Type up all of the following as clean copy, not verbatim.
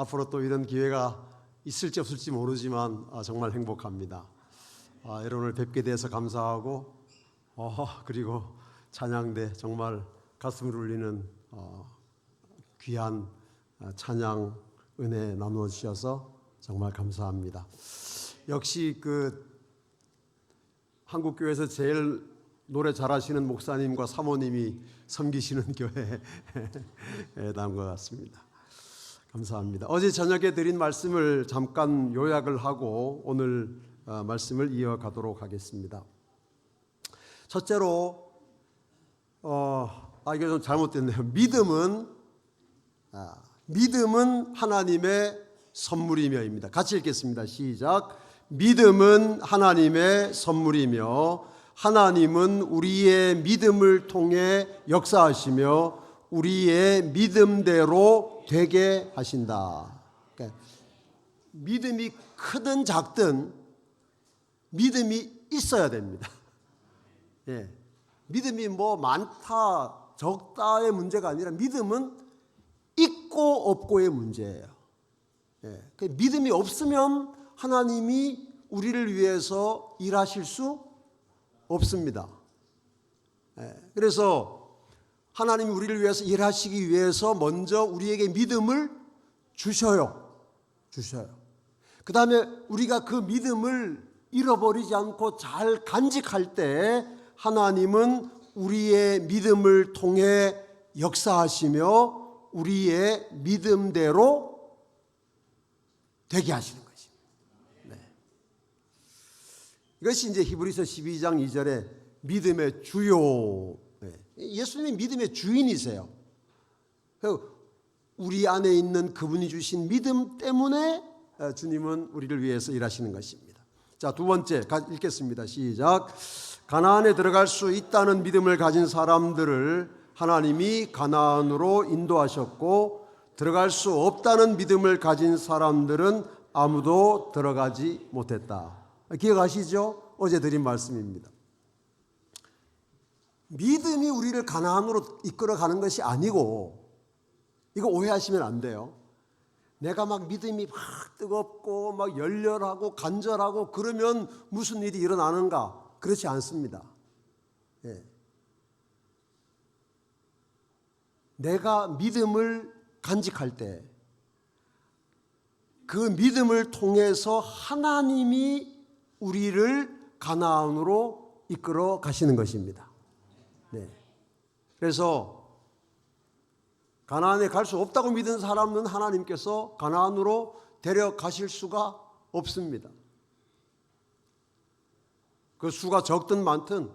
앞으로 또 이런 기회가 있을지 없을지 모르지만 정말 행복합니다. 여러분을 뵙게 돼서 감사하고 그리고 찬양대 정말 가슴을 울리는 귀한 찬양 은혜 나누어 주셔서 정말 감사합니다. 역시 한국교회에서 제일 노래 잘하시는 목사님과 사모님이 섬기시는 교회에 나온 것 같습니다. 감사합니다. 어제 저녁에 드린 말씀을 잠깐 요약을 하고 오늘 말씀을 이어가도록 하겠습니다. 첫째로 이게 좀 잘못됐네요. 믿음은 하나님의 선물이며입니다. 같이 읽겠습니다. 시작. 믿음은 하나님의 선물이며 하나님은 우리의 믿음을 통해 역사하시며 우리의 믿음대로 되게 하신다. 그러니까 믿음이 크든 작든 믿음이 있어야 됩니다. 믿음이 많다 적다의 문제가 아니라 믿음은 있고 없고의 문제예요. 믿음이 없으면 하나님이 우리를 위해서 일하실 수 없습니다. 그래서 하나님이 우리를 위해서 일하시기 위해서 먼저 우리에게 믿음을 주셔요. 그 다음에 우리가 그 믿음을 잃어버리지 않고 잘 간직할 때 하나님은 우리의 믿음을 통해 역사하시며 우리의 믿음대로 되게 하시는 것입니다. 이것이 이제 히브리서 12장 2절에 믿음의 주요. 예수님이 믿음의 주인이세요. 우리 안에 있는 그분이 주신 믿음 때문에 주님은 우리를 위해서 일하시는 것입니다. 자, 두 번째 읽겠습니다. 시작. 가나안에 들어갈 수 있다는 믿음을 가진 사람들을 하나님이 가나안으로 인도하셨고 들어갈 수 없다는 믿음을 가진 사람들은 아무도 들어가지 못했다. 기억하시죠? 어제 드린 말씀입니다. 믿음이 우리를 가나안으로 이끌어가는 것이 아니고, 이거 오해하시면 안 돼요. 내가 막 믿음이 막 뜨겁고 막 열렬하고 간절하고 그러면 무슨 일이 일어나는가? 그렇지 않습니다. 내가 믿음을 간직할 때 그 믿음을 통해서 하나님이 우리를 가나안으로 이끌어 가시는 것입니다. 그래서 가나안에 갈 수 없다고 믿은 사람은 하나님께서 가나안으로 데려가실 수가 없습니다. 그 수가 적든 많든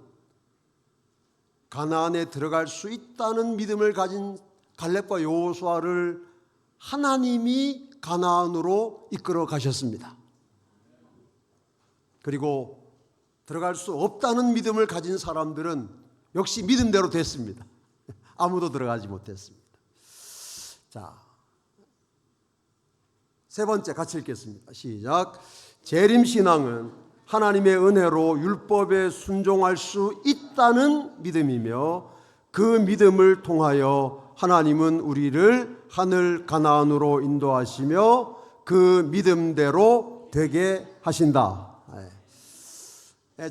가나안에 들어갈 수 있다는 믿음을 가진 갈렙과 여호수아를 하나님이 가나안으로 이끌어 가셨습니다. 그리고 들어갈 수 없다는 믿음을 가진 사람들은 역시 믿음대로 됐습니다. 아무도 들어가지 못했습니다. 자, 세 번째 같이 읽겠습니다. 시작. 재림신앙은 하나님의 은혜로 율법에 순종할 수 있다는 믿음이며 그 믿음을 통하여 하나님은 우리를 하늘 가나안으로 인도하시며 그 믿음대로 되게 하신다.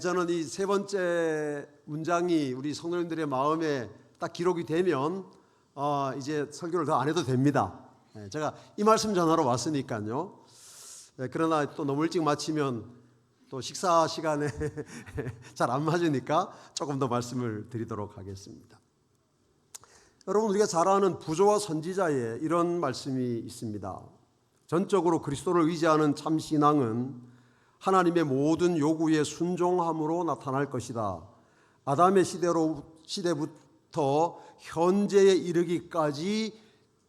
저는 이 세 번째 문장이 우리 성도님들의 마음에 딱 기록이 되면 이제 설교를 더 안 해도 됩니다. 제가 이 말씀 전하러 왔으니까요. 그러나 또 너무 일찍 마치면 또 식사 시간에 잘 안 맞으니까 조금 더 말씀을 드리도록 하겠습니다. 여러분, 우리가 잘 아는 부조와 선지자에 이런 말씀이 있습니다. 전적으로 그리스도를 의지하는 참 신앙은 하나님의 모든 요구에 순종함으로 나타날 것이다. 아담의 시대부터 현재에 이르기까지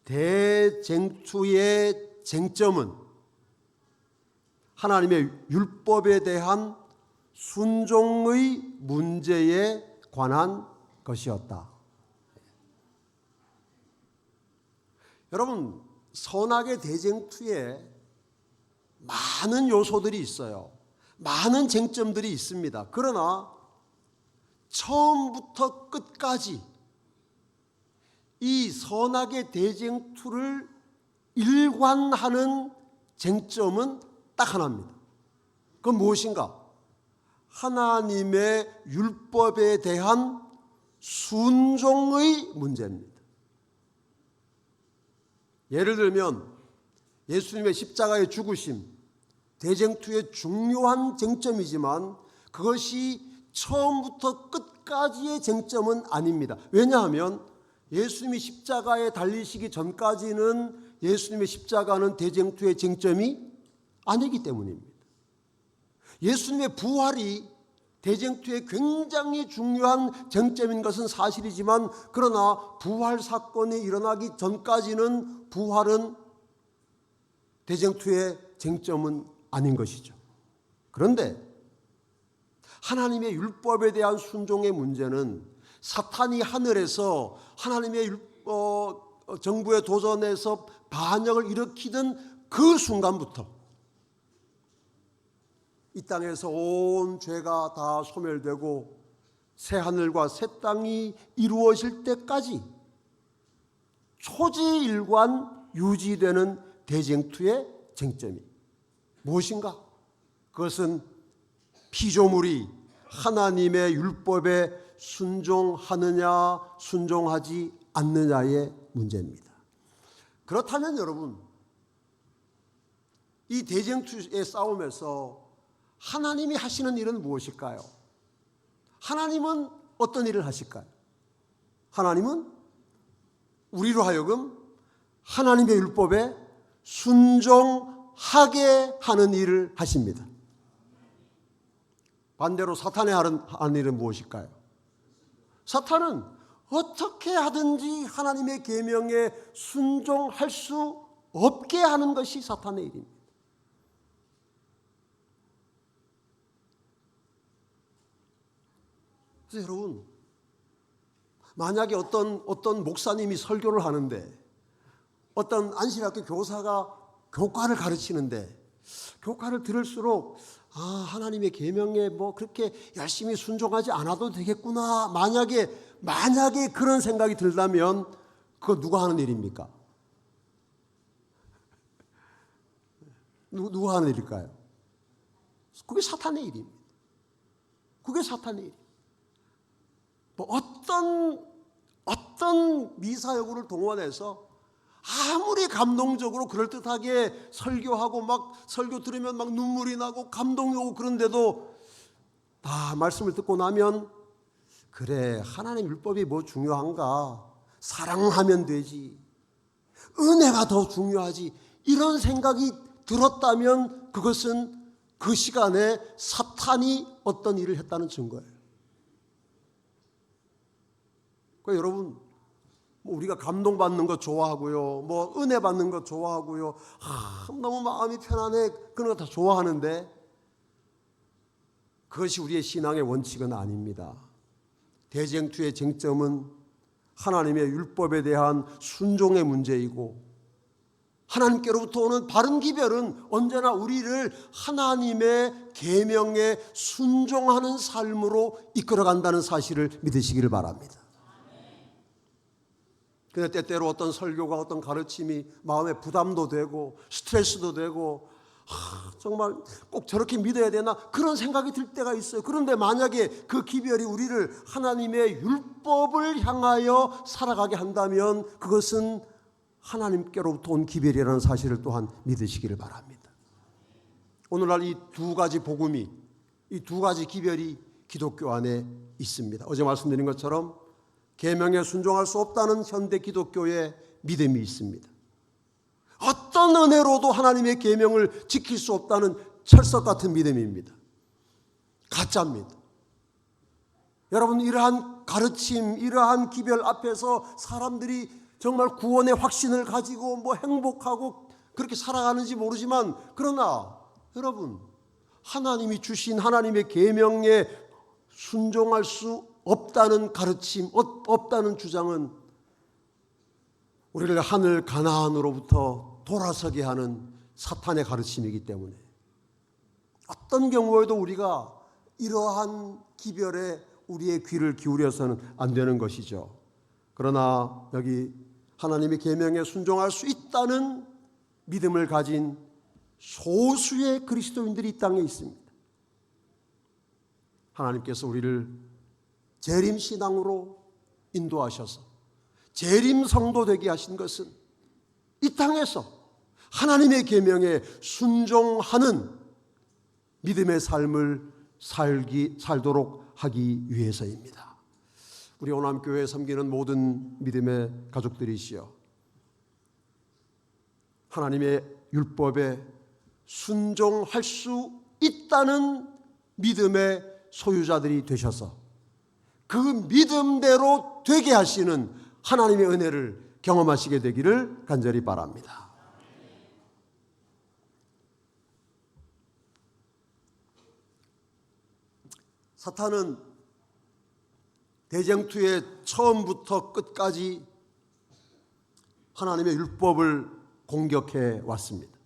대쟁투의 쟁점은 하나님의 율법에 대한 순종의 문제에 관한 것이었다. 여러분, 선악의 대쟁투에 많은 요소들이 있어요. 많은 쟁점들이 있습니다. 그러나 처음부터 끝까지 이 선악의 대쟁투를 일관되게 일관하는 쟁점은 딱 하나입니다. 그건 무엇인가? 하나님의 율법에 대한 순종의 문제입니다. 예를 들면 예수님의 십자가의 죽으심, 대쟁투의 중요한 쟁점이지만 그것이 처음부터 끝까지의 쟁점은 아닙니다. 왜냐하면 예수님이 십자가에 달리시기 전까지는 예수님의 십자가는 대쟁투의 쟁점이 아니기 때문입니다. 예수님의 부활이 대쟁투의 굉장히 중요한 쟁점인 것은 사실이지만 그러나 부활 사건이 일어나기 전까지는 부활은 대쟁투의 쟁점은 아닌 것이죠. 그런데 하나님의 율법에 대한 순종의 문제는 사탄이 하늘에서 하나님의 정부에 도전해서 반역을 일으키던 그 순간부터 이 땅에서 온 죄가 다 소멸되고 새 하늘과 새 땅이 이루어질 때까지 초지일관 유지되는 대쟁투의 쟁점이 무엇인가? 그것은 피조물이 하나님의 율법에 순종하느냐 순종하지 않느냐의 문제입니다. 그렇다면 여러분, 이 대쟁투의 싸움에서 하나님이 하시는 일은 무엇일까요? 하나님은 어떤 일을 하실까요? 하나님은 우리로 하여금 하나님의 율법에 순종하게 하는 일을 하십니다. 반대로 사탄이 하는 일은 무엇일까요? 사탄은 어떻게 하든지 하나님의 계명에 순종할 수 없게 하는 것이 사탄의 일입니다. 그래서 여러분, 만약에 어떤 목사님이 설교를 하는데 어떤 안식학교 교사가 교과를 가르치는데 교과를 들을수록 하나님의 계명에 뭐 그렇게 열심히 순종하지 않아도 되겠구나, 만약에 그런 생각이 들다면 그거 누가 하는 일입니까? 누가 하는 일일까요? 그게 사탄의 일입니다. 그게 사탄의 일. 뭐 어떤 미사여구를 동원해서 아무리 감동적으로 그럴듯하게 설교하고 막 설교 들으면 막 눈물이 나고 감동이 오고 그런데도 다 말씀을 듣고 나면 그래, 하나님 율법이 뭐 중요한가, 사랑하면 되지, 은혜가 더 중요하지, 이런 생각이 들었다면 그것은 그 시간에 사탄이 어떤 일을 했다는 증거예요. 그러니까 여러분, 우리가 감동받는 것 좋아하고요, 뭐 은혜 받는 것 좋아하고요, 너무 마음이 편안해, 그런 거 다 좋아하는데 그것이 우리의 신앙의 원칙은 아닙니다. 대쟁투의 쟁점은 하나님의 율법에 대한 순종의 문제이고, 하나님께로부터 오는 바른 기별은 언제나 우리를 하나님의 계명에 순종하는 삶으로 이끌어간다는 사실을 믿으시기를 바랍니다. 근데 때때로 어떤 설교가, 어떤 가르침이 마음에 부담도 되고 스트레스도 되고 정말 꼭 저렇게 믿어야 되나, 그런 생각이 들 때가 있어요. 그런데 만약에 그 기별이 우리를 하나님의 율법을 향하여 살아가게 한다면 그것은 하나님께로부터 온 기별이라는 사실을 또한 믿으시기를 바랍니다. 오늘날 이 두 가지 복음이, 이 두 가지 기별이 기독교 안에 있습니다. 어제 말씀드린 것처럼 계명에 순종할 수 없다는 현대 기독교의 믿음이 있습니다. 어떤 은혜로도 하나님의 계명을 지킬 수 없다는 철석 같은 믿음입니다. 가짜입니다. 여러분, 이러한 가르침, 이러한 기별 앞에서 사람들이 정말 구원의 확신을 가지고 뭐 행복하고 그렇게 살아가는지 모르지만, 그러나 여러분, 하나님이 주신 하나님의 계명에 순종할 수 없다는 가르침, 없다는 주장은 우리를 하늘 가나안으로부터 돌아서게 하는 사탄의 가르침이기 때문에 어떤 경우에도 우리가 이러한 기별에 우리의 귀를 기울여서는 안 되는 것이죠. 그러나 여기 하나님의 계명에 순종할 수 있다는 믿음을 가진 소수의 그리스도인들이 이 땅에 있습니다. 하나님께서 우리를 재림신앙으로 인도하셔서 재림 성도 되게 하신 것은 이 땅에서 하나님의 계명에 순종하는 믿음의 삶을 살도록 하기 위해서입니다. 우리 오남교회에 섬기는 모든 믿음의 가족들이시여, 하나님의 율법에 순종할 수 있다는 믿음의 소유자들이 되셔서 그 믿음대로 되게 하시는 하나님의 은혜를 경험하시게 되기를 간절히 바랍니다. 사탄은 대쟁투의 처음부터 끝까지 하나님의 율법을 공격해 왔습니다.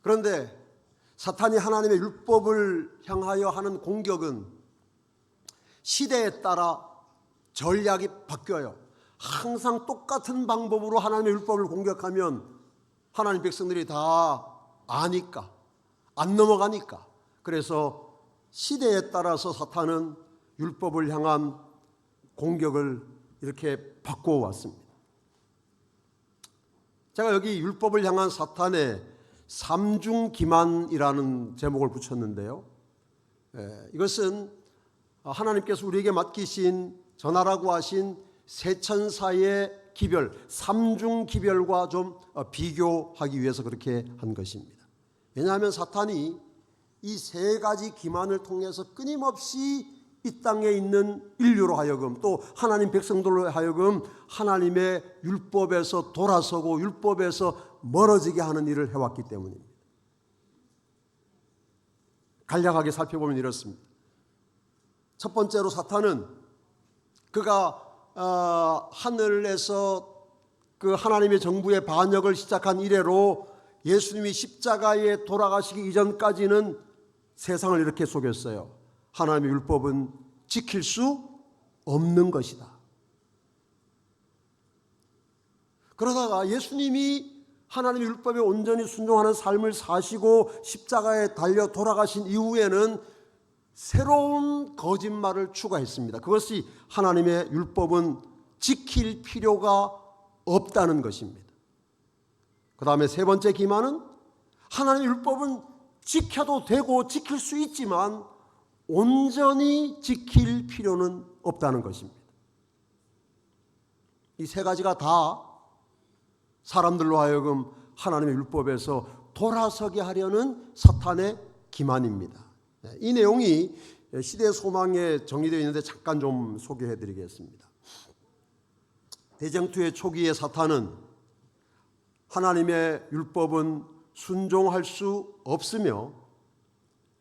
그런데 사탄이 하나님의 율법을 향하여 하는 공격은 시대에 따라 전략이 바뀌어요. 항상 똑같은 방법으로 하나님의 율법을 공격하면 하나님 백성들이 다 아니까, 안 넘어가니까. 그래서 시대에 따라서 사탄은 율법을 향한 공격을 이렇게 바꾸어 왔습니다. 제가 여기 율법을 향한 사탄의 삼중기만이라는 제목을 붙였는데요. 이것은 하나님께서 우리에게 맡기신 전하라고 하신 세천사의 기별, 삼중기별과 좀 비교하기 위해서 그렇게 한 것입니다. 왜냐하면 사탄이 이 세 가지 기만을 통해서 끊임없이 이 땅에 있는 인류로 하여금 또 하나님 백성들로 하여금 하나님의 율법에서 돌아서고 율법에서 멀어지게 하는 일을 해왔기 때문입니다. 간략하게 살펴보면 이렇습니다. 첫 번째로 사탄은 그가 하늘에서 그 하나님의 정부의 반역을 시작한 이래로 예수님이 십자가에 돌아가시기 이전까지는 세상을 이렇게 속였어요. 하나님의 율법은 지킬 수 없는 것이다. 그러다가 예수님이 하나님의 율법에 온전히 순종하는 삶을 사시고 십자가에 달려 돌아가신 이후에는 새로운 거짓말을 추가했습니다. 그것이 하나님의 율법은 지킬 필요가 없다는 것입니다. 그 다음에 세 번째 기만은 하나님의 율법은 지켜도 되고 지킬 수 있지만 온전히 지킬 필요는 없다는 것입니다. 이 세 가지가 다 사람들로 하여금 하나님의 율법에서 돌아서게 하려는 사탄의 기만입니다. 이 내용이 시대 소망에 정리되어 있는데 잠깐 좀 소개해 드리겠습니다. 대쟁투의 초기에 사탄은 하나님의 율법은 순종할 수 없으며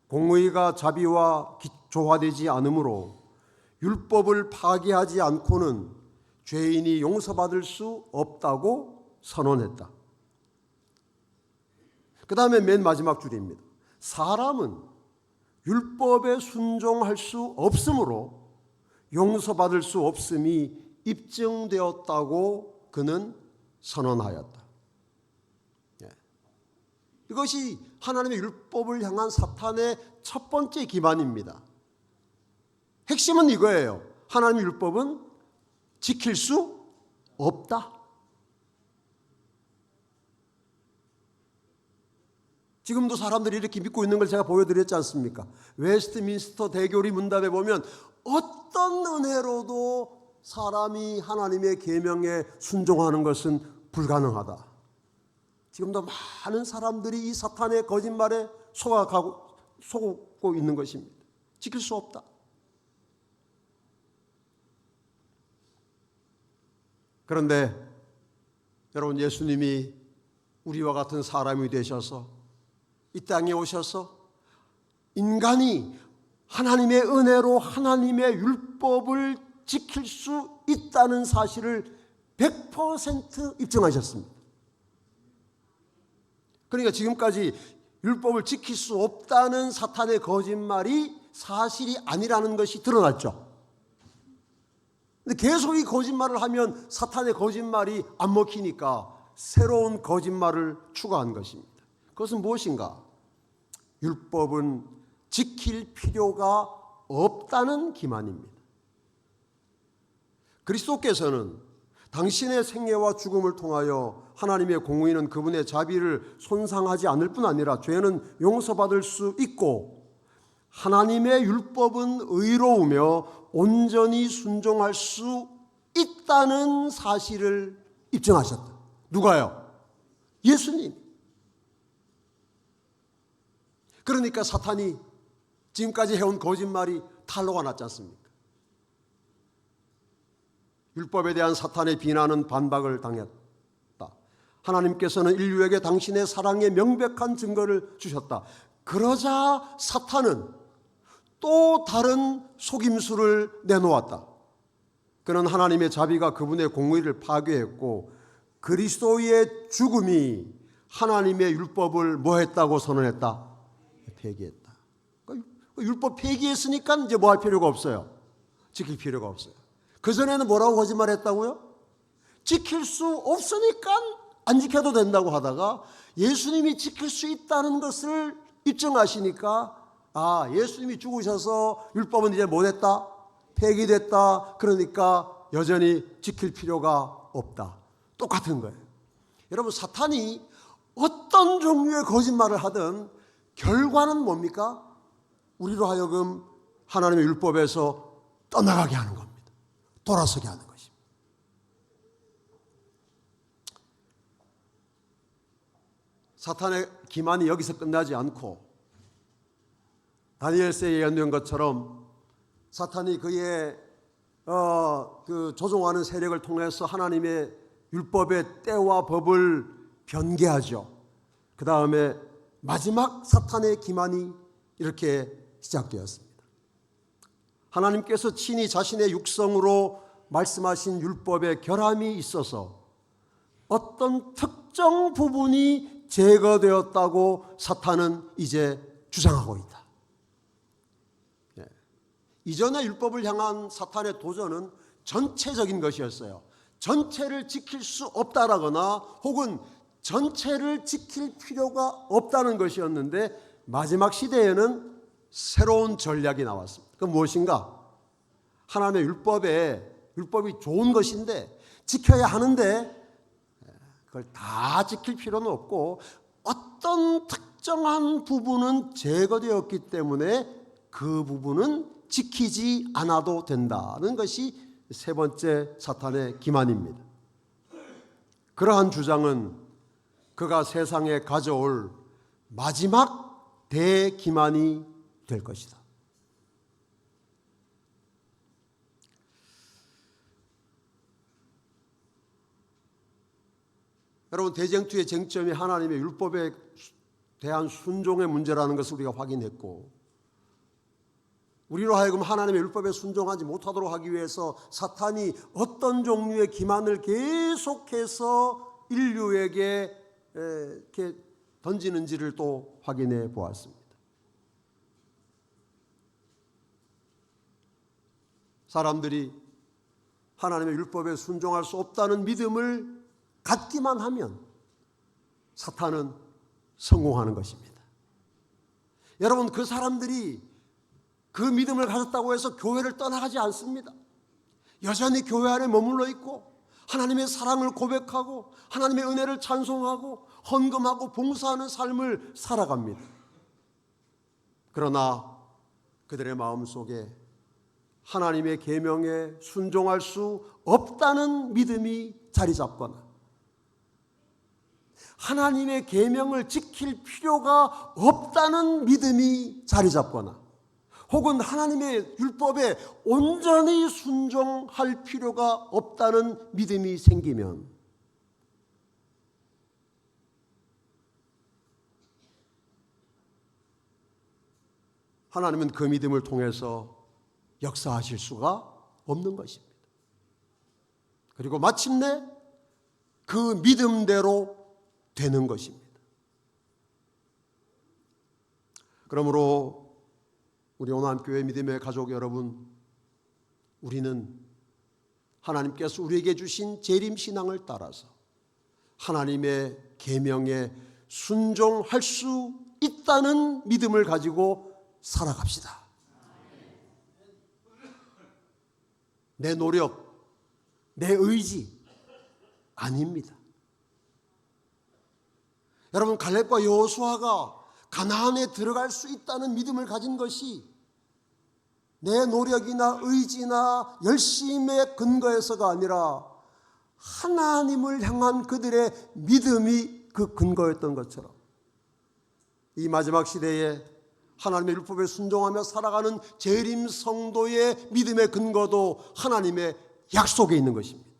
공의가 자비와 조화되지 않으므로 율법을 파기하지 않고는 죄인이 용서받을 수 없다고 선언했다. 그 다음에 맨 마지막 줄입니다. 사람은 율법에 순종할 수 없으므로 용서받을 수 없음이 입증되었다고 그는 선언하였다. 이것이 하나님의 율법을 향한 사탄의 첫 번째 기만입니다. 핵심은 이거예요. 하나님의 율법은 지킬 수 없다. 지금도 사람들이 이렇게 믿고 있는 걸 제가 보여드렸지 않습니까? 웨스트민스터 대교리 문답에 보면 어떤 은혜로도 사람이 하나님의 계명에 순종하는 것은 불가능하다. 지금도 많은 사람들이 이 사탄의 거짓말에 속고 있는 것입니다. 지킬 수 없다. 그런데 여러분, 예수님이 우리와 같은 사람이 되셔서 이 땅에 오셔서 인간이 하나님의 은혜로 하나님의 율법을 지킬 수 있다는 사실을 100% 입증하셨습니다. 그러니까 지금까지 율법을 지킬 수 없다는 사탄의 거짓말이 사실이 아니라는 것이 드러났죠. 근데 계속 이 거짓말을 하면 사탄의 거짓말이 안 먹히니까 새로운 거짓말을 추가한 것입니다. 그것은 무엇인가? 율법은 지킬 필요가 없다는 기만입니다. 그리스도께서는 당신의 생애와 죽음을 통하여 하나님의 공의는 그분의 자비를 손상하지 않을 뿐 아니라 죄는 용서받을 수 있고 하나님의 율법은 의로우며 온전히 순종할 수 있다는 사실을 입증하셨다. 누가요? 예수님. 그러니까 사탄이 지금까지 해온 거짓말이 탄로가 났지 않습니까? 율법에 대한 사탄의 비난은 반박을 당했다. 하나님께서는 인류에게 당신의 사랑의 명백한 증거를 주셨다. 그러자 사탄은 또 다른 속임수를 내놓았다. 그는 하나님의 자비가 그분의 공의를 파괴했고 그리스도의 죽음이 하나님의 율법을 뭐했다고 선언했다? 폐기했다. 율법 폐기했으니까 이제 뭐 할 필요가 없어요. 지킬 필요가 없어요. 그전에는 뭐라고 거짓말했다고요? 지킬 수 없으니까 안 지켜도 된다고 하다가 예수님이 지킬 수 있다는 것을 입증하시니까 예수님이 죽으셔서 율법은 이제 뭐됐다? 폐기됐다. 그러니까 여전히 지킬 필요가 없다. 똑같은 거예요. 여러분, 사탄이 어떤 종류의 거짓말을 하든 결과는 뭡니까? 우리로 하여금 하나님의 율법에서 떠나가게 하는 겁니다. 돌아서게 하는 것입니다. 사탄의 기만이 여기서 끝나지 않고 다니엘서에 예언된 것처럼 사탄이 그의 그 조종하는 세력을 통해서 하나님의 율법의 때와 법을 변개하죠. 그 다음에 마지막 사탄의 기만이 이렇게 시작되었습니다. 하나님께서 친히 자신의 육성으로 말씀하신 율법의 결함이 있어서 어떤 특정 부분이 제거되었다고 사탄은 이제 주장하고 있다. 이전의 율법을 향한 사탄의 도전은 전체적인 것이었어요. 전체를 지킬 수 없다라거나 혹은 전체를 지킬 필요가 없다는 것이었는데 마지막 시대에는 새로운 전략이 나왔습니다. 그건 무엇인가? 하나님의 율법이 좋은 것인데 지켜야 하는데 그걸 다 지킬 필요는 없고 어떤 특정한 부분은 제거되었기 때문에 그 부분은 지키지 않아도 된다는 것이 세 번째 사탄의 기만입니다. 그러한 주장은 그가 세상에 가져올 마지막 대기만이 될 것이다. 여러분, 대쟁투의 쟁점이 하나님의 율법에 대한 순종의 문제라는 것을 우리가 확인했고 우리로 하여금 하나님의 율법에 순종하지 못하도록 하기 위해서 사탄이 어떤 종류의 기만을 계속해서 인류에게 이렇게 던지는지를 또 확인해 보았습니다. 사람들이 하나님의 율법에 순종할 수 없다는 믿음을 갖기만 하면 사탄은 성공하는 것입니다. 여러분, 그 사람들이 그 믿음을 가졌다고 해서 교회를 떠나가지 않습니다. 여전히 교회 안에 머물러 있고 하나님의 사랑을 고백하고 하나님의 은혜를 찬송하고 헌금하고 봉사하는 삶을 살아갑니다. 그러나 그들의 마음속에 하나님의 계명에 순종할 수 없다는 믿음이 자리 잡거나 하나님의 계명을 지킬 필요가 없다는 믿음이 자리 잡거나 혹은 하나님의 율법에 온전히 순종할 필요가 없다는 믿음이 생기면 하나님은 그 믿음을 통해서 역사하실 수가 없는 것입니다. 그리고 마침내 그 믿음대로 되는 것입니다. 그러므로 우리 오남교회 믿음의 가족 여러분, 우리는 하나님께서 우리에게 주신 재림신앙을 따라서 하나님의 계명에 순종할 수 있다는 믿음을 가지고 살아갑시다. 내 노력, 내 의지 아닙니다. 여러분, 갈렙과 여호수아가 가나안에 들어갈 수 있다는 믿음을 가진 것이 내 노력이나 의지나 열심의 근거에서가 아니라 하나님을 향한 그들의 믿음이 그 근거였던 것처럼 이 마지막 시대에 하나님의 율법에 순종하며 살아가는 재림 성도의 믿음의 근거도 하나님의 약속에 있는 것입니다.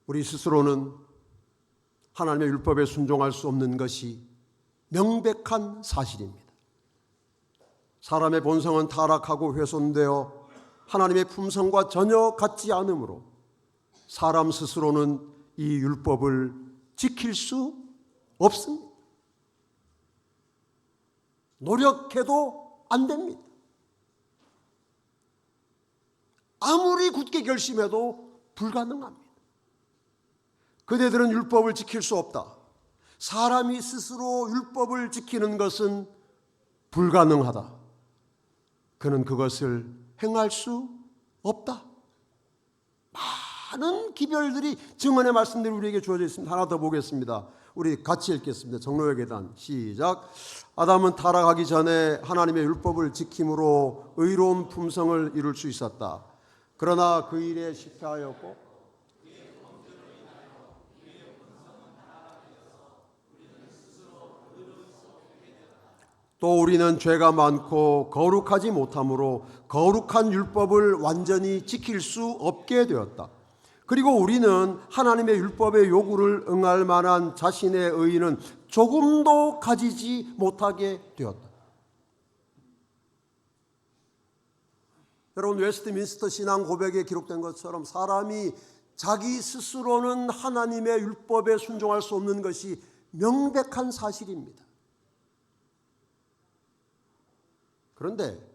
우리 스스로는 하나님의 율법에 순종할 수 없는 것이 명백한 사실입니다. 사람의 본성은 타락하고 훼손되어 하나님의 품성과 전혀 같지 않으므로 사람 스스로는 이 율법을 지킬 수 없습니다. 노력해도 안 됩니다. 아무리 굳게 결심해도 불가능합니다. 그대들은 율법을 지킬 수 없다. 사람이 스스로 율법을 지키는 것은 불가능하다. 그는 그것을 행할 수 없다. 많은 기별들이 증언의 말씀들이 우리에게 주어져 있습니다. 하나 더 보겠습니다. 우리 같이 읽겠습니다. 정로의 계단 시작. 아담은 타락하기 전에 하나님의 율법을 지킴으로 의로운 품성을 이룰 수 있었다. 그러나 그 일에 실패하였고 또 우리는 죄가 많고 거룩하지 못하므로 거룩한 율법을 완전히 지킬 수 없게 되었다. 그리고 우리는 하나님의 율법의 요구를 응할 만한 자신의 의의는 조금도 가지지 못하게 되었다. 여러분, 웨스트민스터 신앙 고백에 기록된 것처럼 사람이 자기 스스로는 하나님의 율법에 순종할 수 없는 것이 명백한 사실입니다. 그런데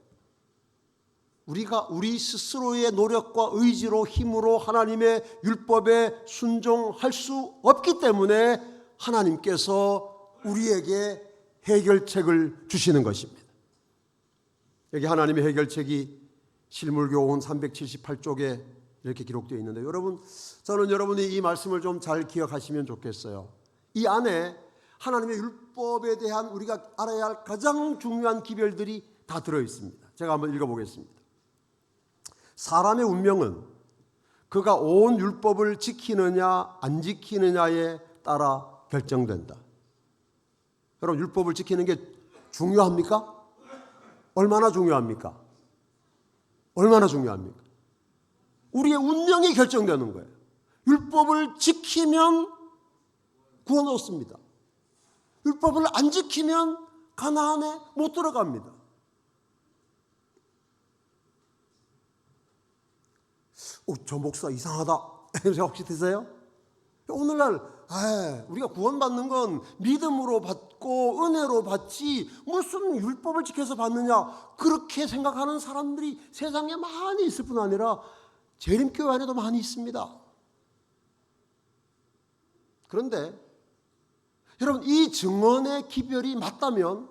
우리가 우리 스스로의 노력과 의지로 힘으로 하나님의 율법에 순종할 수 없기 때문에 하나님께서 우리에게 해결책을 주시는 것입니다. 여기 하나님의 해결책이 실물교훈 378쪽에 이렇게 기록되어 있는데 여러분, 저는 여러분이 이 말씀을 좀 잘 기억하시면 좋겠어요. 이 안에 하나님의 율법에 대한 우리가 알아야 할 가장 중요한 기별들이 다 들어있습니다. 제가 한번 읽어보겠습니다. 사람의 운명은 그가 온 율법을 지키느냐 안 지키느냐에 따라 결정된다. 여러분, 율법을 지키는 게 중요합니까? 얼마나 중요합니까? 얼마나 중요합니까? 우리의 운명이 결정되는 거예요. 율법을 지키면 구원 얻습니다. 율법을 안 지키면 가나안에 못 들어갑니다. 저 목사 이상하다 생각 혹시 드세요? 오늘날 우리가 구원받는 건 믿음으로 받고 은혜로 받지 무슨 율법을 지켜서 받느냐, 그렇게 생각하는 사람들이 세상에 많이 있을 뿐 아니라 재림교회 안에도 많이 있습니다. 그런데 여러분, 이 증언의 기별이 맞다면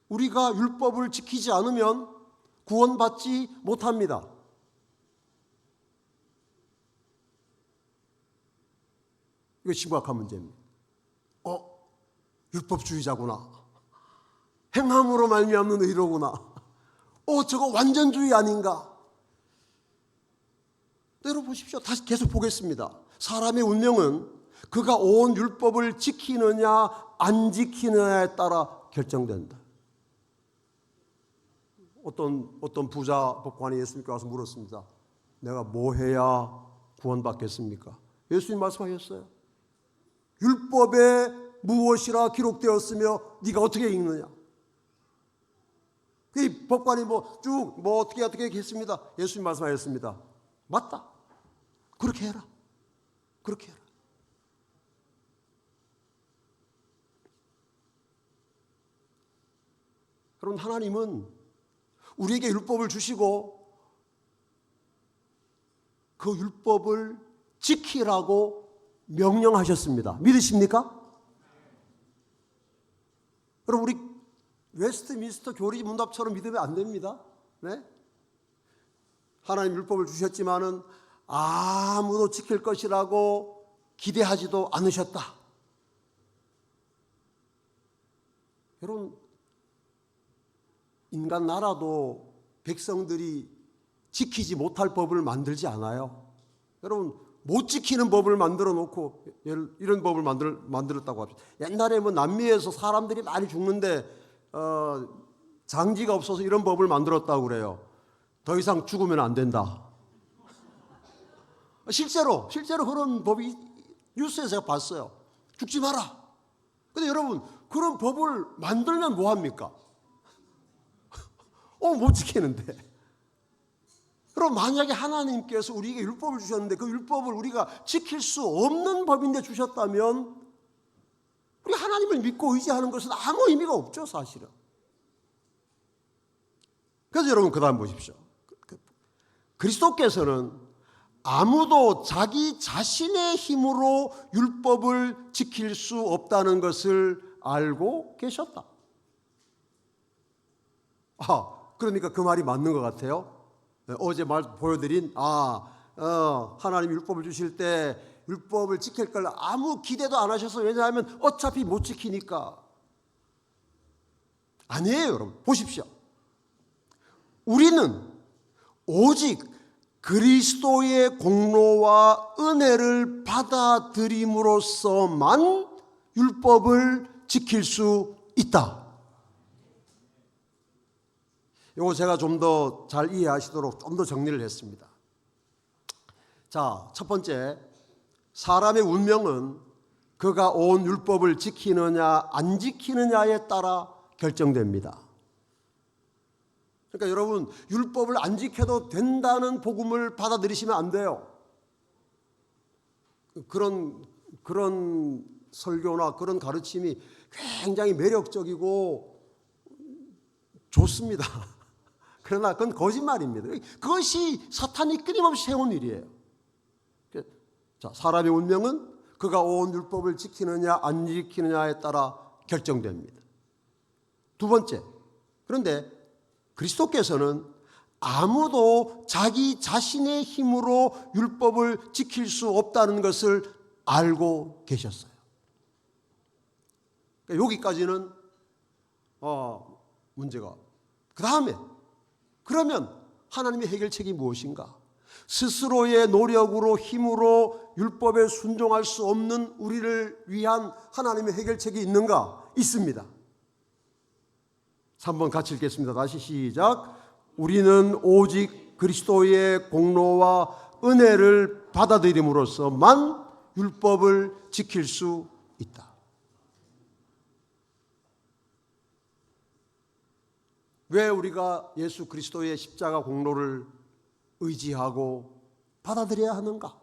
우리가 율법을 지키지 않으면 구원받지 못합니다. 이거 심각한 문제입니다. 율법주의자구나. 행함으로 말미암는 의로구나. 저거 완전주의 아닌가. 때려보십시오. 다시 계속 보겠습니다. 사람의 운명은 그가 온 율법을 지키느냐 안 지키느냐에 따라 결정된다. 어떤 부자 법관이 예수님께 와서 물었습니다. 내가 뭐 해야 구원받겠습니까? 예수님 말씀하셨어요. 율법에 무엇이라 기록되었으며 네가 어떻게 읽느냐. 그 법관이 어떻게 했습니다. 예수님 말씀하셨습니다. 맞다. 그렇게 해라. 그렇게 해라. 여러분, 하나님은 우리에게 율법을 주시고 그 율법을 지키라고 명령하셨습니다. 믿으십니까? 여러분, 우리 웨스트민스터 교리 문답처럼 믿으면 안 됩니다. 네? 하나님 율법을 주셨지만은 아무도 지킬 것이라고 기대하지도 않으셨다. 여러분, 인간 나라도 백성들이 지키지 못할 법을 만들지 않아요. 여러분, 못 지키는 법을 만들어 놓고 이런 법을 만들었다고 합시다. 옛날에 뭐 남미에서 사람들이 많이 죽는데 장지가 없어서 이런 법을 만들었다고 그래요. 더 이상 죽으면 안 된다. 실제로 그런 법이 뉴스에서 제가 봤어요. 죽지 마라. 근데 여러분, 그런 법을 만들면 뭐 합니까? 못 지키는데. 그럼 만약에 하나님께서 우리에게 율법을 주셨는데 그 율법을 우리가 지킬 수 없는 법인데 주셨다면 우리 하나님을 믿고 의지하는 것은 아무 의미가 없죠, 사실은. 그래서 여러분, 그 다음 보십시오. 그리스도께서는 아무도 자기 자신의 힘으로 율법을 지킬 수 없다는 것을 알고 계셨다. 그러니까 그 말이 맞는 것 같아요. 어제 말 보여드린 하나님 율법을 주실 때 율법을 지킬 걸 아무 기대도 안 하셔서, 왜냐하면 어차피 못 지키니까. 아니에요, 여러분. 보십시오. 우리는 오직 그리스도의 공로와 은혜를 받아들임으로써만 율법을 지킬 수 있다. 이거 제가 좀 더 잘 이해하시도록 좀 더 정리를 했습니다. 자, 첫 번째, 사람의 운명은 그가 온 율법을 지키느냐 안 지키느냐에 따라 결정됩니다. 그러니까 여러분, 율법을 안 지켜도 된다는 복음을 받아들이시면 안 돼요. 그런 설교나 그런 가르침이 굉장히 매력적이고 좋습니다. 그러나 그건 거짓말입니다. 그것이 사탄이 끊임없이 세운 일이에요. 자, 사람의 운명은 그가 온 율법을 지키느냐 안 지키느냐에 따라 결정됩니다. 두 번째, 그런데 그리스도께서는 아무도 자기 자신의 힘으로 율법을 지킬 수 없다는 것을 알고 계셨어요. 그러니까 여기까지는 문제가. 그 다음에, 그러면 하나님의 해결책이 무엇인가? 스스로의 노력으로 힘으로 율법에 순종할 수 없는 우리를 위한 하나님의 해결책이 있는가? 있습니다. 3번 같이 읽겠습니다. 다시 시작. 우리는 오직 그리스도의 공로와 은혜를 받아들임으로써만 율법을 지킬 수 있다. 왜 우리가 예수 그리스도의 십자가 공로를 의지하고 받아들여야 하는가?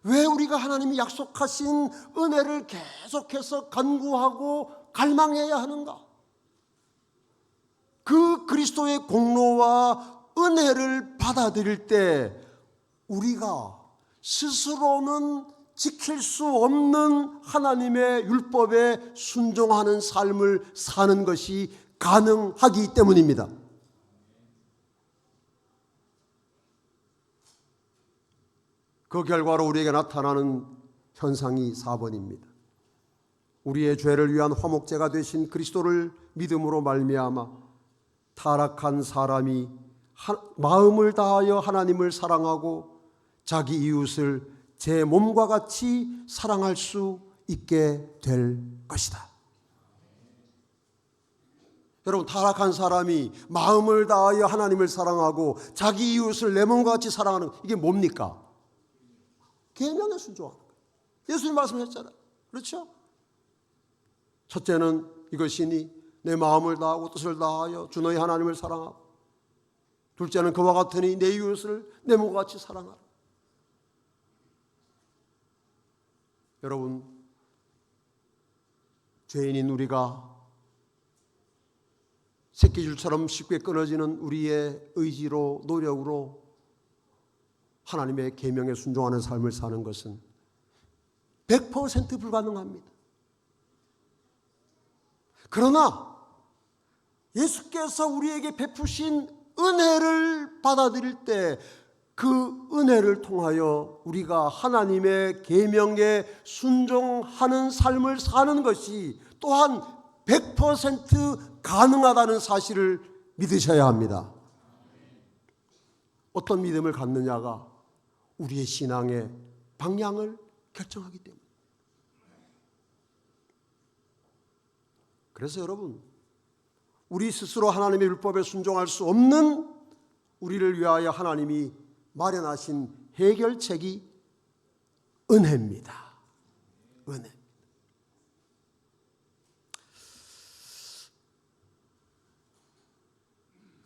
왜 우리가 하나님이 약속하신 은혜를 계속해서 간구하고 갈망해야 하는가? 그 그리스도의 공로와 은혜를 받아들일 때 우리가 스스로는 지킬 수 없는 하나님의 율법에 순종하는 삶을 사는 것이 가능하기 때문입니다. 그 결과로 우리에게 나타나는 현상이 4번입니다. 우리의 죄를 위한 화목제가 되신 그리스도를 믿음으로 말미암아 타락한 사람이 마음을 다하여 하나님을 사랑하고 자기 이웃을 제 몸과 같이 사랑할 수 있게 될 것이다. 여러분, 타락한 사람이 마음을 다하여 하나님을 사랑하고 자기 이웃을 내 몸과 같이 사랑하는, 이게 뭡니까? 계명에 순종하는 거예요. 예수님 말씀하셨잖아요. 그렇죠? 첫째는 이것이니 내 마음을 다하고 뜻을 다하여 주 너희 하나님을 사랑하고, 둘째는 그와 같으니 내 이웃을 내 몸과 같이 사랑하라. 여러분, 죄인인 우리가 새끼줄처럼 쉽게 끊어지는 우리의 의지로, 노력으로 하나님의 계명에 순종하는 삶을 사는 것은 100% 불가능합니다. 그러나 예수께서 우리에게 베푸신 은혜를 받아들일 때 그 은혜를 통하여 우리가 하나님의 계명에 순종하는 삶을 사는 것이 또한 100% 가능하다는 사실을 믿으셔야 합니다. 어떤 믿음을 갖느냐가 우리의 신앙의 방향을 결정하기 때문에. 그래서 여러분, 우리 스스로 하나님의 율법에 순종할 수 없는 우리를 위하여 하나님이 마련하신 해결책이 은혜입니다. 은혜.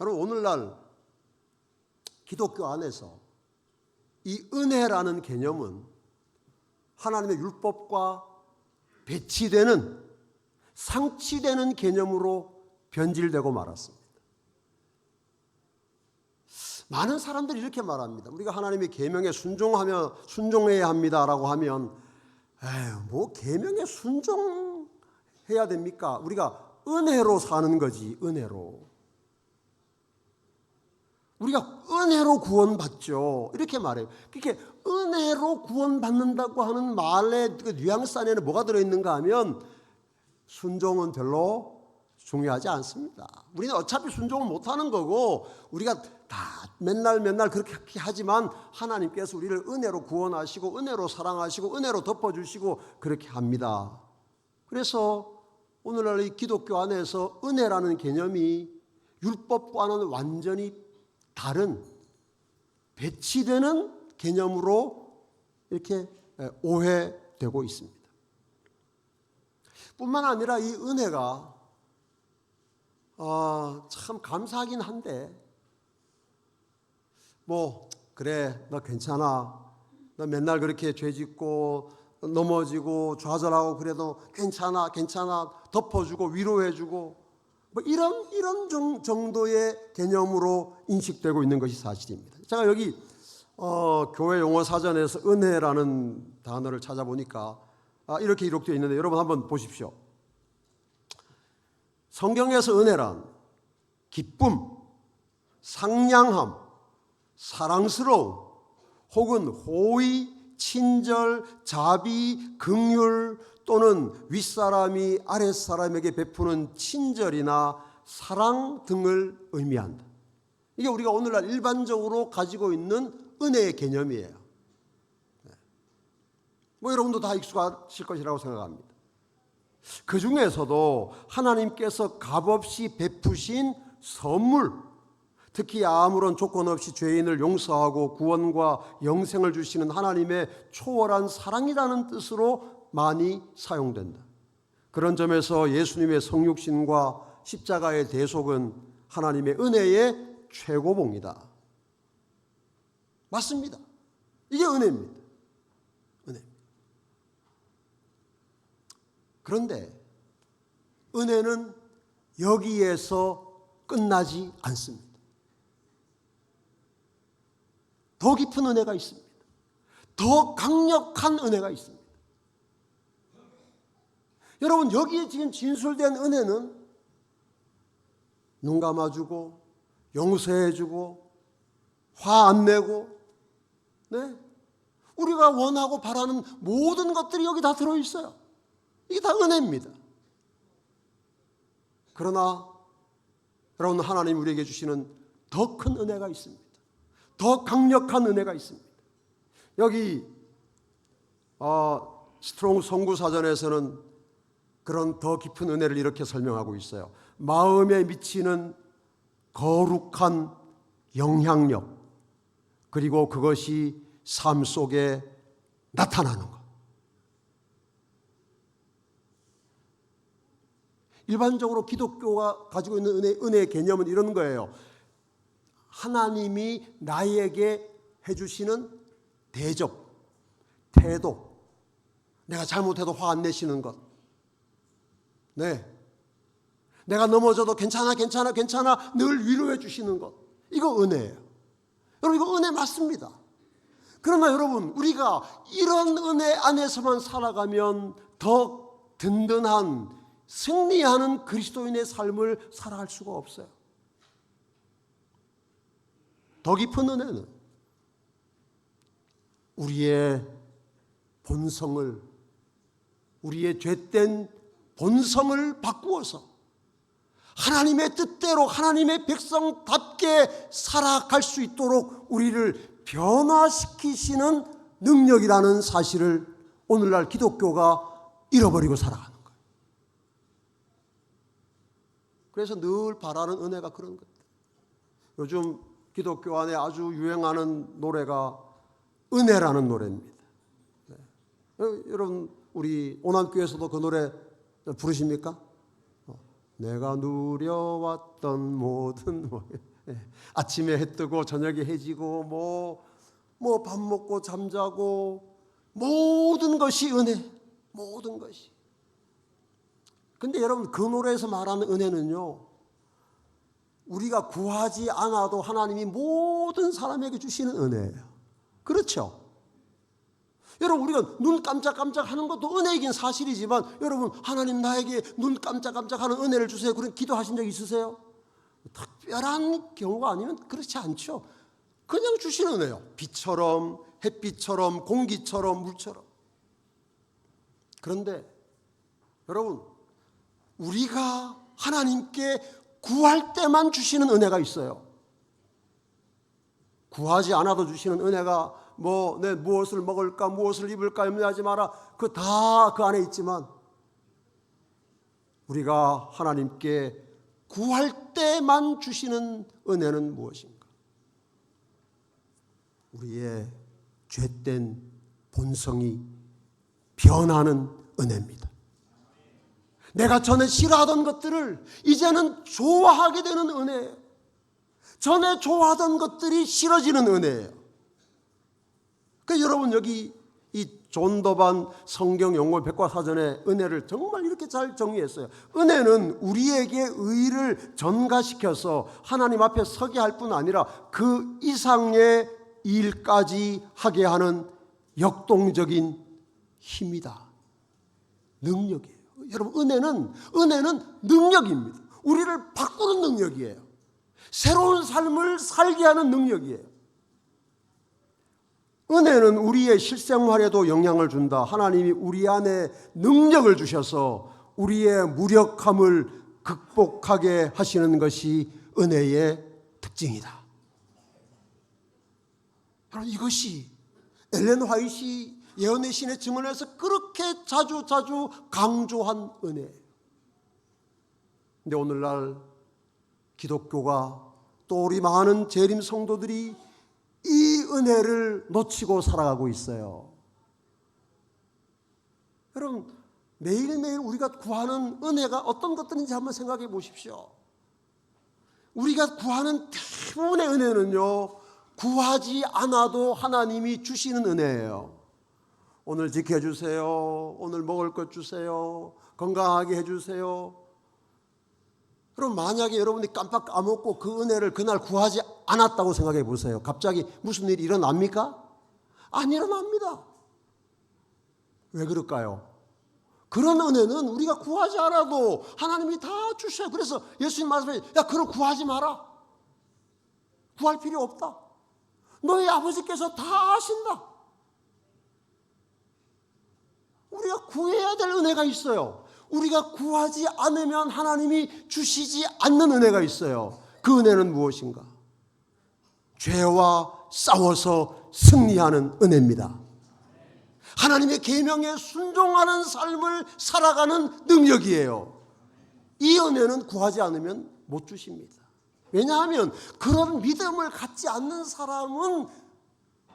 여러분, 오늘날 기독교 안에서 이 은혜라는 개념은 하나님의 율법과 배치되는, 상치되는 개념으로 변질되고 말았습니다. 많은 사람들이 이렇게 말합니다. 우리가 하나님의 계명에 순종해야 합니다라고 하면, 뭐 계명에 순종해야 됩니까? 우리가 은혜로 사는 거지, 은혜로. 우리가 은혜로 구원받죠. 이렇게 말해요. 그렇게 은혜로 구원받는다고 하는 말의 그 뉘앙스 안에는 뭐가 들어있는가 하면 순종은 별로 중요하지 않습니다. 우리는 어차피 순종을 못하는 거고 우리가 다 맨날 그렇게 하지만 하나님께서 우리를 은혜로 구원하시고 은혜로 사랑하시고 은혜로 덮어주시고 그렇게 합니다. 그래서 오늘날 이 기독교 안에서 은혜라는 개념이 율법과는 완전히 다른 배치되는 개념으로 이렇게 오해되고 있습니다. 뿐만 아니라 이 은혜가 참 감사하긴 한데, 뭐 그래 너 괜찮아, 너 맨날 그렇게 죄짓고 넘어지고 좌절하고 그래도 괜찮아 덮어주고 위로해주고 뭐 이런 정도의 개념으로 인식되고 있는 것이 사실입니다. 제가 여기 교회 용어 사전에서 은혜라는 단어를 찾아보니까 이렇게 기록되어 있는데 여러분 한번 보십시오. 성경에서 은혜란 기쁨, 상냥함, 사랑스러움, 혹은 호의, 친절, 자비, 긍휼 또는 윗사람이 아랫사람에게 베푸는 친절이나 사랑 등을 의미한다. 이게 우리가 오늘날 일반적으로 가지고 있는 은혜의 개념이에요. 뭐 여러분도 다 익숙하실 것이라고 생각합니다. 그 중에서도 하나님께서 값없이 베푸신 선물, 특히 아무런 조건 없이 죄인을 용서하고 구원과 영생을 주시는 하나님의 초월한 사랑이라는 뜻으로 많이 사용된다. 그런 점에서 예수님의 성육신과 십자가의 대속은 하나님의 은혜의 최고봉이다. 맞습니다. 이게 은혜입니다. 은혜. 그런데 은혜는 여기에서 끝나지 않습니다. 더 깊은 은혜가 있습니다. 더 강력한 은혜가 있습니다. 여러분, 여기에 지금 진술된 은혜는 눈 감아주고 용서해주고 화 안 내고, 네, 우리가 원하고 바라는 모든 것들이 여기 다 들어있어요. 이게 다 은혜입니다. 그러나 여러분, 하나님 우리에게 주시는 더 큰 은혜가 있습니다. 더 강력한 은혜가 있습니다. 여기 스트롱 성구사전에서는 그런 더 깊은 은혜를 이렇게 설명하고 있어요. 마음에 미치는 거룩한 영향력, 그리고 그것이 삶 속에 나타나는 것. 일반적으로 기독교가 가지고 있는 은혜의 개념은 이런 거예요. 하나님이 나에게 해주시는 대접, 태도, 내가 잘못해도 화 안 내시는 것, 네, 내가 넘어져도 괜찮아 늘 위로해 주시는 것, 이거 은혜예요. 여러분, 이거 은혜 맞습니다. 그러나 여러분, 우리가 이런 은혜 안에서만 살아가면 더 든든한, 승리하는 그리스도인의 삶을 살아갈 수가 없어요. 더 깊은 은혜는 우리의 본성을, 우리의 죄된 본성을 바꾸어서 하나님의 뜻대로 하나님의 백성답게 살아갈 수 있도록 우리를 변화시키시는 능력이라는 사실을 오늘날 기독교가 잃어버리고 살아가는 거예요. 그래서 늘 바라는 은혜가 그런 거예요. 요즘 기독교 안에 아주 유행하는 노래가 은혜라는 노래입니다. 네. 여러분, 우리 오남교에서도 그 노래 부르십니까? 내가 누려왔던 모든 아침에 해 뜨고 저녁에 해 지고 뭐 밥 먹고 잠자고 모든 것이 은혜, 모든 것이. 근데 여러분, 그 노래에서 말하는 은혜는요, 우리가 구하지 않아도 하나님이 모든 사람에게 주시는 은혜예요. 그렇죠? 여러분, 우리가 눈 깜짝깜짝 하는 것도 은혜이긴 사실이지만, 여러분, 하나님 나에게 눈 깜짝깜짝 하는 은혜를 주세요, 그런 기도하신 적 있으세요? 특별한 경우가 아니면 그렇지 않죠. 그냥 주시는 은혜요. 빛처럼, 햇빛처럼, 공기처럼, 물처럼. 그런데 여러분, 우리가 하나님께 구할 때만 주시는 은혜가 있어요. 구하지 않아도 주시는 은혜가 내 무엇을 먹을까, 무엇을 입을까 염려하지 마라, 그 다 그 안에 있지만, 우리가 하나님께 구할 때만 주시는 은혜는 무엇인가? 우리의 죄된 본성이 변하는 은혜입니다. 내가 전에 싫어하던 것들을 이제는 좋아하게 되는 은혜예요. 전에 좋아하던 것들이 싫어지는 은혜예요. 그러니까 여러분, 여기 이 존 더반 성경 영어 백과사전의 은혜를 정말 이렇게 잘 정리했어요. 은혜는 우리에게 의를 전가시켜서 하나님 앞에 서게 할 뿐 아니라 그 이상의 일까지 하게 하는 역동적인 힘이다. 능력이에요. 여러분, 은혜는 능력입니다. 우리를 바꾸는 능력이에요. 새로운 삶을 살게 하는 능력이에요. 은혜는 우리의 실생활에도 영향을 준다. 하나님이 우리 안에 능력을 주셔서 우리의 무력함을 극복하게 하시는 것이 은혜의 특징이다. 여러분, 이것이 엘렌 화이트 예언의 신의 증언에서 그렇게 자주 강조한 은혜예요. 근데 오늘날 기독교가 또 우리 많은 재림 성도들이 이 은혜를 놓치고 살아가고 있어요. 여러분, 매일매일 우리가 구하는 은혜가 어떤 것들인지 한번 생각해 보십시오. 우리가 구하는 대부분의 은혜는요, 구하지 않아도 하나님이 주시는 은혜예요. 오늘 지켜주세요. 오늘 먹을 것 주세요. 건강하게 해주세요. 그럼 만약에 여러분이 깜빡 까먹고 그 은혜를 그날 구하지 않았다고 생각해 보세요. 갑자기 무슨 일이 일어납니까? 안 일어납니다. 왜 그럴까요? 그런 은혜는 우리가 구하지 않아도 하나님이 다 주셔요. 그래서 예수님 말씀에, 야, 그럼 구하지 마라. 구할 필요 없다. 너희 아버지께서 다 아신다. 우리가 구해야 될 은혜가 있어요. 우리가 구하지 않으면 하나님이 주시지 않는 은혜가 있어요. 그 은혜는 무엇인가? 죄와 싸워서 승리하는 은혜입니다. 하나님의 계명에 순종하는 삶을 살아가는 능력이에요. 이 은혜는 구하지 않으면 못 주십니다. 왜냐하면 그런 믿음을 갖지 않는 사람은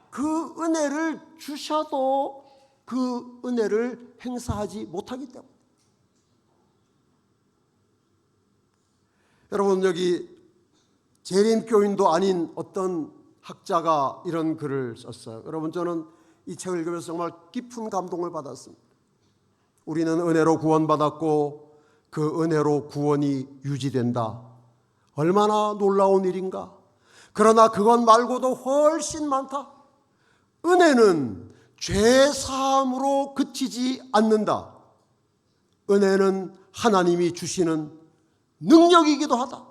그 은혜를 주셔도 그 은혜를 행사하지 못하기 때문에. 여러분, 여기 재림교인도 아닌 어떤 학자가 이런 글을 썼어요. 여러분, 저는 이 책을 읽으면서 정말 깊은 감동을 받았습니다. 우리는 은혜로 구원받았고 그 은혜로 구원이 유지된다. 얼마나 놀라운 일인가. 그러나 그것 말고도 훨씬 많다. 은혜는 죄 사함으로 그치지 않는다. 은혜는 하나님이 주시는 능력이기도 하다.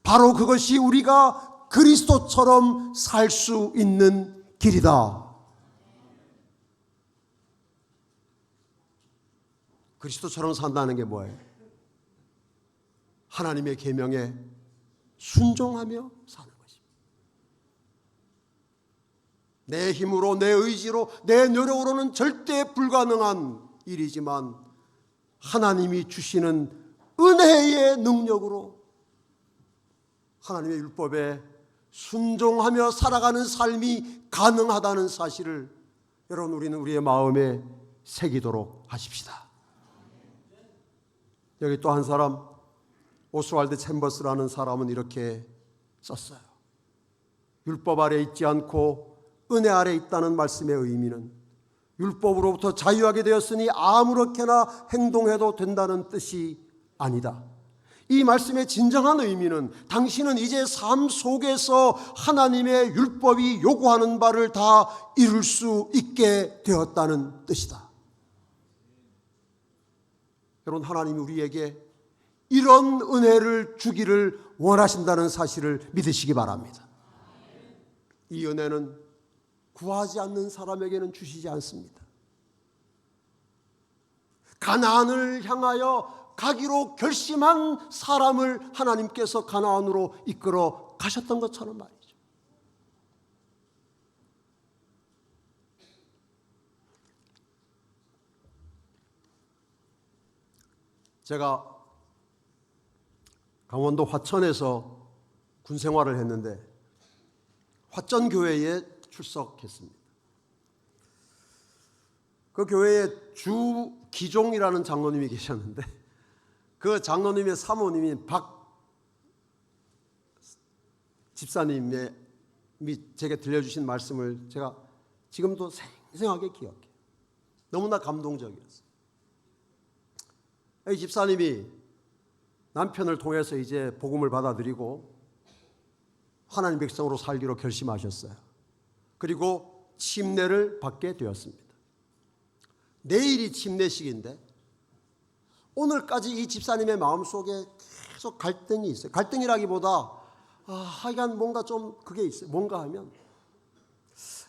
바로 그것이 우리가 그리스도처럼 살 수 있는 길이다. 그리스도처럼 산다는 게 뭐예요? 하나님의 계명에 순종하며 사는 것입니다. 내 힘으로, 내 의지로, 내 노력으로는 절대 불가능한 일이지만 하나님이 주시는 은혜의 능력으로 하나님의 율법에 순종하며 살아가는 삶이 가능하다는 사실을 여러분, 우리는 우리의 마음에 새기도록 하십시다. 여기 또 한 사람, 오스왈드 챔버스라는 사람은 이렇게 썼어요. 율법 아래 있지 않고 은혜 아래 있다는 말씀의 의미는 율법으로부터 자유하게 되었으니 아무렇게나 행동해도 된다는 뜻이 아니다. 이 말씀의 진정한 의미는 당신은 이제 삶 속에서 하나님의 율법이 요구하는 바를 다 이룰 수 있게 되었다는 뜻이다. 여러분, 하나님이 우리에게 이런 은혜를 주기를 원하신다는 사실을 믿으시기 바랍니다. 이 은혜는 구하지 않는 사람에게는 주시지 않습니다. 가나안을 향하여 가기로 결심한 사람을 하나님께서 가나안으로 이끌어 가셨던 것처럼 말이죠. 제가 강원도 화천에서 군 생활을 했는데 화천교회에 출석했습니다. 그 교회에 주기종이라는 장로님이 계셨는데 그 장로님의 사모님이 박 집사님이 제게 들려주신 말씀을 제가 지금도 생생하게 기억해요. 너무나 감동적이었어요. 이 집사님이 남편을 통해서 이제 복음을 받아들이고 하나님 백성으로 살기로 결심하셨어요. 그리고 침례를 받게 되었습니다. 내일이 침례식인데 오늘까지 이 집사님의 마음속에 계속 갈등이 있어요. 갈등이라기보다 하여간 뭔가 좀 그게 있어요. 뭔가 하면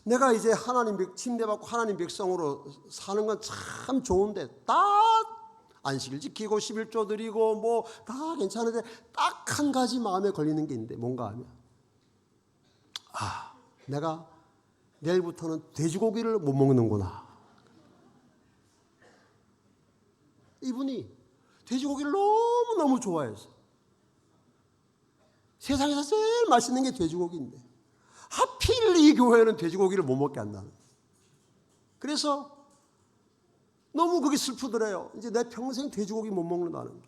내가 이제 하나님 침례받고 하나님 백성으로 사는 건 참 좋은데 딱 안식일 지키고 11조 드리고 뭐 다 괜찮은데 딱 한 가지 마음에 걸리는 게 있는데 뭔가 하면 내가 내일부터는 돼지고기를 못 먹는구나. 이분이 돼지고기를 너무너무 좋아해서 세상에서 제일 맛있는 게 돼지고기인데 하필 이 교회는 돼지고기를 못 먹게 한다는 거예요. 그래서 너무 그게 슬프더래요. 이제 내 평생 돼지고기 못 먹는다는 게.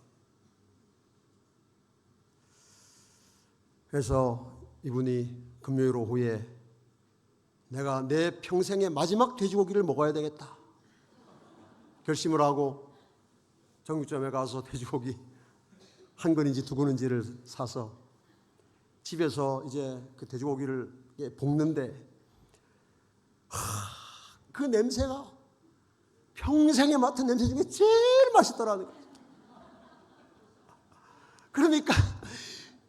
그래서 이분이 금요일 오후에 내가 내 평생의 마지막 돼지고기를 먹어야 되겠다 결심을 하고 정육점에 가서 돼지고기 한 근인지 두 근인지를 사서 집에서 이제 그 돼지고기를 볶는데 그 냄새가 평생에 맡은 냄새 중에 제일 맛있더라는 거예요. 그러니까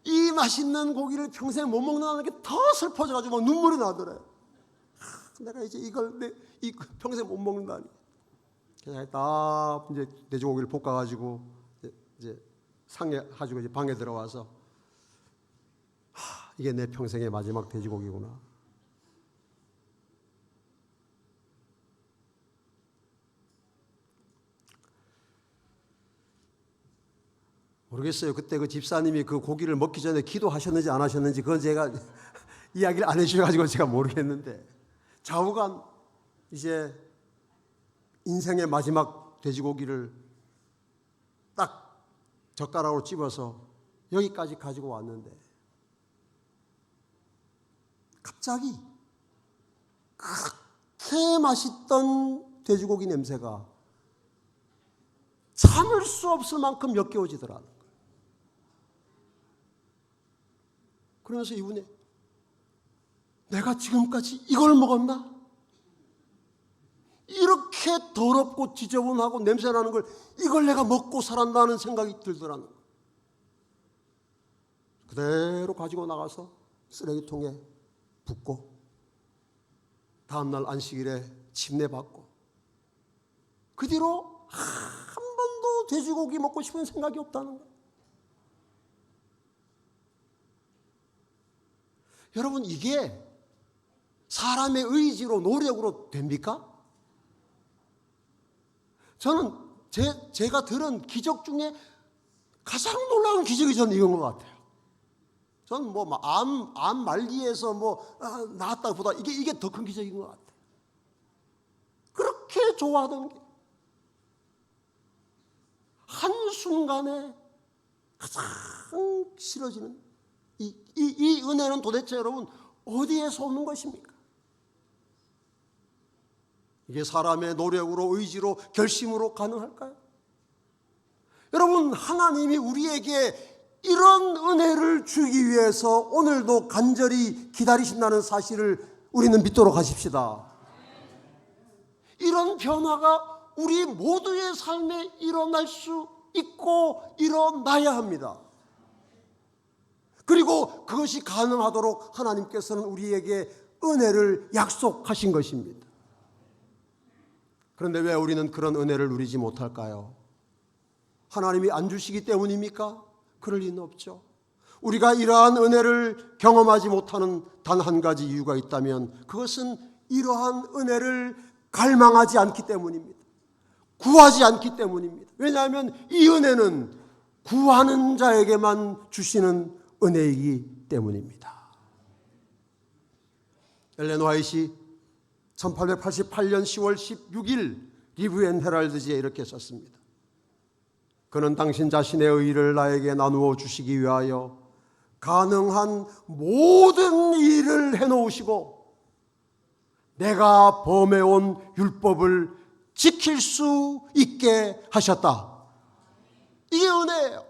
이 맛있는 고기를 평생 못 먹는다는 게 더 슬퍼져가지고 막 눈물이 나더래요. 내가 이제 이걸 평생 못 먹는다니. 그래서 딱 이제 돼지고기를 볶아가지고 이제 상에 가지고 이제 방에 들어와서 이게 내 평생의 마지막 돼지고기구나. 모르겠어요. 그때 그 집사님이 그 고기를 먹기 전에 기도하셨는지 안 하셨는지 그건 제가 이야기를 안 해주셔가지고 제가 모르겠는데 좌우간 이제 인생의 마지막 돼지고기를 딱 젓가락으로 집어서 여기까지 가지고 왔는데 갑자기 그렇게 맛있던 돼지고기 냄새가 참을 수 없을 만큼 역겨워지더라는 거예요. 그러면서 이분이 내가 지금까지 이걸 먹었나? 이렇게 더럽고 지저분하고 냄새나는 걸 이걸 내가 먹고 살았다는 생각이 들더라는 거예요. 그대로 가지고 나가서 쓰레기통에 붓고 다음날 안식일에 침례받고 그 뒤로 한 번도 돼지고기 먹고 싶은 생각이 없다는 거예요. 여러분, 이게 사람의 의지로 노력으로 됩니까? 저는 제가 들은 기적 중에 가장 놀라운 기적이 저는 이건 것 같아요. 저는 암 말기에서 나았다보다 이게 더 큰 기적인 것 같아요. 그렇게 좋아하던 게 한순간에 가장 싫어지는 이 은혜는 도대체 여러분 어디에서 오는 것입니까? 이게 사람의 노력으로, 의지로, 결심으로 가능할까요? 여러분, 하나님이 우리에게 이런 은혜를 주기 위해서 오늘도 간절히 기다리신다는 사실을 우리는 믿도록 하십시다. 이런 변화가 우리 모두의 삶에 일어날 수 있고 일어나야 합니다. 그리고 그것이 가능하도록 하나님께서는 우리에게 은혜를 약속하신 것입니다. 그런데 왜 우리는 그런 은혜를 누리지 못할까요? 하나님이 안 주시기 때문입니까? 그럴 리는 없죠. 우리가 이러한 은혜를 경험하지 못하는 단 한 가지 이유가 있다면 그것은 이러한 은혜를 갈망하지 않기 때문입니다. 구하지 않기 때문입니다. 왜냐하면 이 은혜는 구하는 자에게만 주시는 은혜이기 때문입니다. 엘렌 화이트이 1888년 10월 16일 리브 앤 헤럴드지에 이렇게 썼습니다. 그는 당신 자신의 의를 나에게 나누어 주시기 위하여 가능한 모든 일을 해놓으시고 내가 범해온 율법을 지킬 수 있게 하셨다. 이게 은혜예요.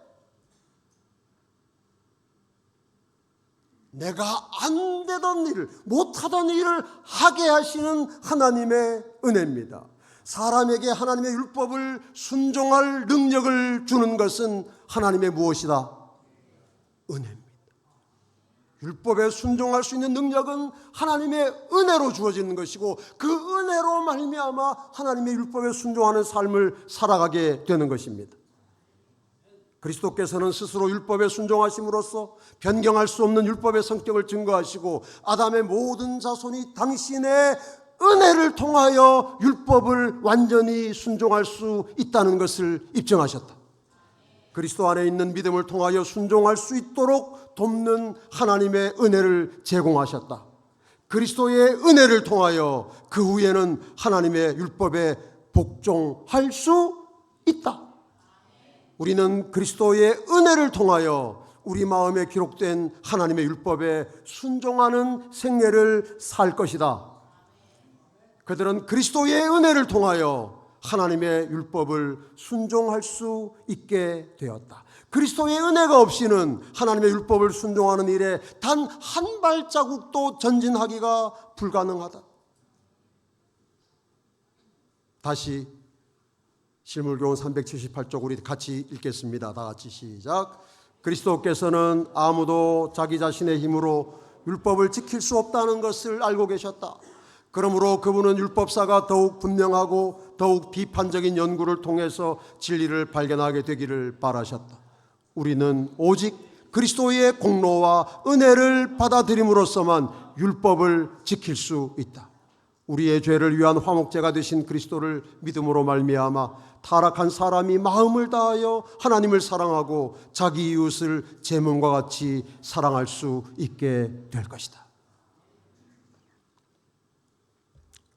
내가 안 되던 일을, 못하던 일을 하게 하시는 하나님의 은혜입니다. 사람에게 하나님의 율법을 순종할 능력을 주는 것은 하나님의 무엇이다? 은혜입니다. 율법에 순종할 수 있는 능력은 하나님의 은혜로 주어지는 것이고 그 은혜로 말미암아 하나님의 율법에 순종하는 삶을 살아가게 되는 것입니다. 그리스도께서는 스스로 율법에 순종하심으로써 변경할 수 없는 율법의 성격을 증거하시고 아담의 모든 자손이 당신의 은혜를 통하여 율법을 완전히 순종할 수 있다는 것을 입증하셨다. 그리스도 안에 있는 믿음을 통하여 순종할 수 있도록 돕는 하나님의 은혜를 제공하셨다. 그리스도의 은혜를 통하여 그 후에는 하나님의 율법에 복종할 수 있다. 우리는 그리스도의 은혜를 통하여 우리 마음에 기록된 하나님의 율법에 순종하는 생애를 살 것이다. 그들은 그리스도의 은혜를 통하여 하나님의 율법을 순종할 수 있게 되었다. 그리스도의 은혜가 없이는 하나님의 율법을 순종하는 일에 단 한 발자국도 전진하기가 불가능하다. 다시 실물교훈 378쪽 우리 같이 읽겠습니다. 다 같이 시작. 그리스도께서는 아무도 자기 자신의 힘으로 율법을 지킬 수 없다는 것을 알고 계셨다. 그러므로 그분은 율법사가 더욱 분명하고 더욱 비판적인 연구를 통해서 진리를 발견하게 되기를 바라셨다. 우리는 오직 그리스도의 공로와 은혜를 받아들임으로써만 율법을 지킬 수 있다. 우리의 죄를 위한 화목제가 되신 그리스도를 믿음으로 말미암아 타락한 사람이 마음을 다하여 하나님을 사랑하고 자기 이웃을 제 몸과 같이 사랑할 수 있게 될 것이다.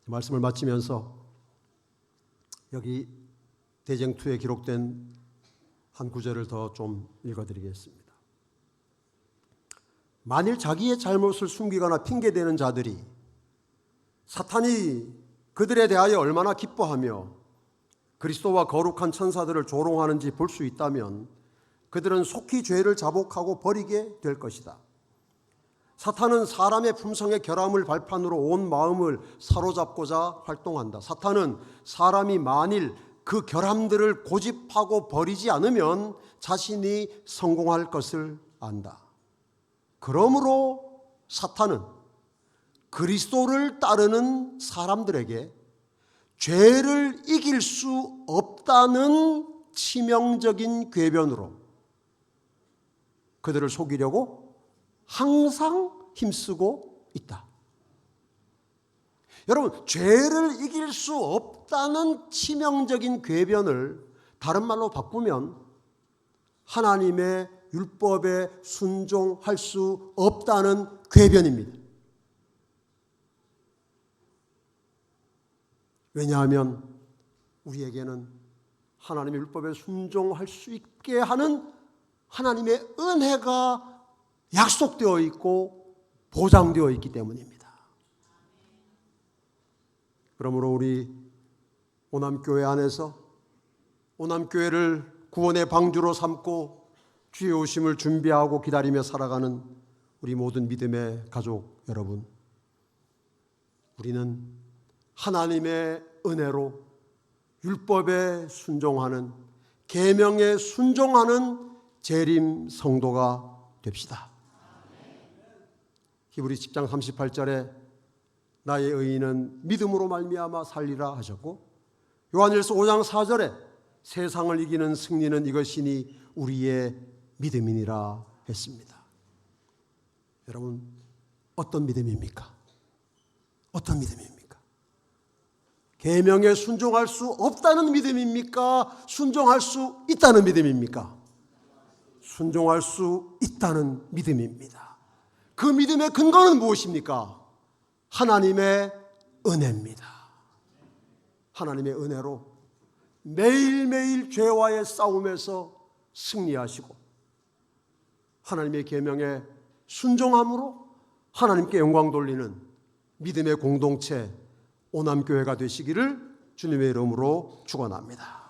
말씀을 마치면서 여기 대쟁투에 기록된 한 구절을 더 좀 읽어드리겠습니다. 만일 자기의 잘못을 숨기거나 핑계대는 자들이 사탄이 그들에 대하여 얼마나 기뻐하며 그리스도와 거룩한 천사들을 조롱하는지 볼 수 있다면 그들은 속히 죄를 자복하고 버리게 될 것이다. 사탄은 사람의 품성의 결함을 발판으로 온 마음을 사로잡고자 활동한다. 사탄은 사람이 만일 그 결함들을 고집하고 버리지 않으면 자신이 성공할 것을 안다. 그러므로 사탄은 그리스도를 따르는 사람들에게 죄를 이길 수 없다는 치명적인 궤변으로 그들을 속이려고 항상 힘쓰고 있다. 여러분, 죄를 이길 수 없다는 치명적인 궤변을 다른 말로 바꾸면 하나님의 율법에 순종할 수 없다는 궤변입니다. 왜냐하면 우리에게는 하나님의 율법에 순종할 수 있게 하는 하나님의 은혜가 약속되어 있고 보장되어 있기 때문입니다. 그러므로 우리 오남교회 안에서 오남교회를 구원의 방주로 삼고 주의 오심을 준비하고 기다리며 살아가는 우리 모든 믿음의 가족 여러분, 우리는 하나님의 은혜로 율법에 순종하는, 계명에 순종하는 재림 성도가 됩시다. 히브리 10장 38절에 나의 의인은 믿음으로 말미암아 살리라 하셨고, 요한일서 5장 4절에 세상을 이기는 승리는 이것이니 우리의 믿음이니라 했습니다. 여러분, 어떤 믿음입니까? 어떤 믿음입니까? 계명에 순종할 수 없다는 믿음입니까? 순종할 수 있다는 믿음입니까? 순종할 수 있다는 믿음입니다. 그 믿음의 근거는 무엇입니까? 하나님의 은혜입니다. 하나님의 은혜로 매일매일 죄와의 싸움에서 승리하시고 하나님의 계명에 순종함으로 하나님께 영광 돌리는 믿음의 공동체 오남교회가 되시기를 주님의 이름으로 축원합니다.